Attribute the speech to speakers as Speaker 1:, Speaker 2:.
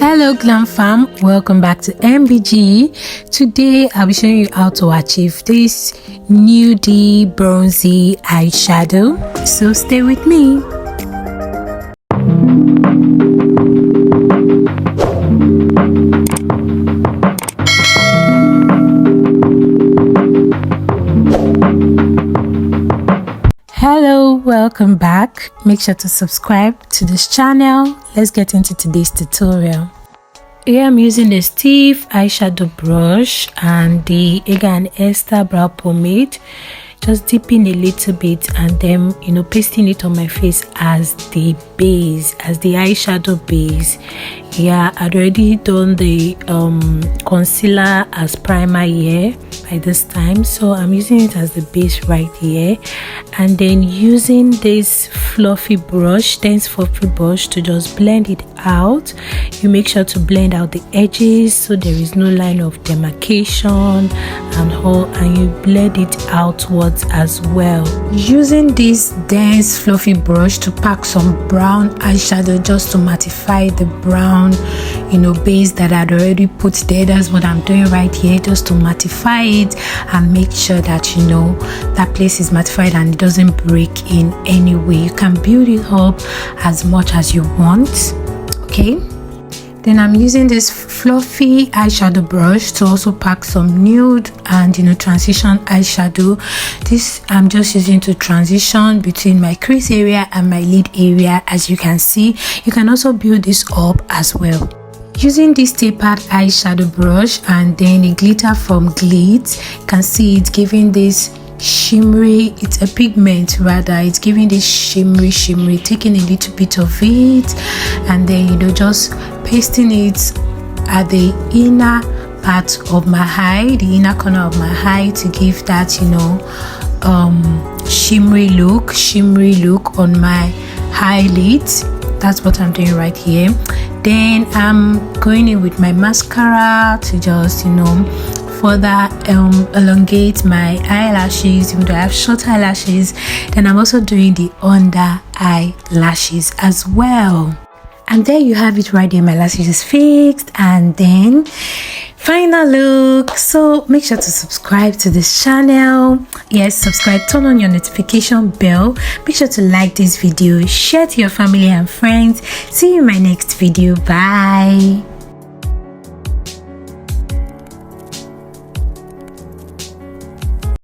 Speaker 1: Hello Glam Fam, welcome back to MBG. Today I'll be showing you how to achieve this nudie bronzy eyeshadow, so stay with me. Hello, welcome back. Make sure to subscribe to this channel. Let's get into today's tutorial. Here I'm using the stiff eyeshadow brush and the Egan Esther brow pomade, just dipping a little bit and then pasting it on my face as the base, as the eyeshadow base. Yeah, I'd already done the concealer as primer here by this time, so I'm using it as the base right here, and then using this fluffy brush, dense fluffy brush, to just blend it out. You make sure to blend out the edges so there is no line of demarcation and you blend it outwards as well. Using this dense fluffy brush to pack some brown eyeshadow just to mattify the brown base that I'd already put there. That's what I'm doing right here, just to mattify it and make sure that that place is mattified and it doesn't break in any way. You can build it up as much as you want. Okay, then I'm using this fluffy eyeshadow brush to also pack some nude and transition eyeshadow. This I'm just using to transition between my crease area and my lid area. As you can see, you can also build this up as well using this tapered eyeshadow brush and then a glitter from Glit. You can see it's giving this shimmery, it's a pigment rather, it's giving this shimmery, taking a little bit of it and then just pasting it at the inner part of my eye, the inner corner of my eye, to give that shimmery look on my eyelids. That's what I'm doing right here. Then I'm going in with my mascara to just further elongate my eyelashes, even though I have short eyelashes. Then I'm also doing the under eyelashes as well. And there you have it right there. My lashes is fixed, and then final look. So make sure to subscribe to this channel. Yes, subscribe, turn on your notification bell. Make sure to like this video, share to your family and friends. See you in my next video. Bye.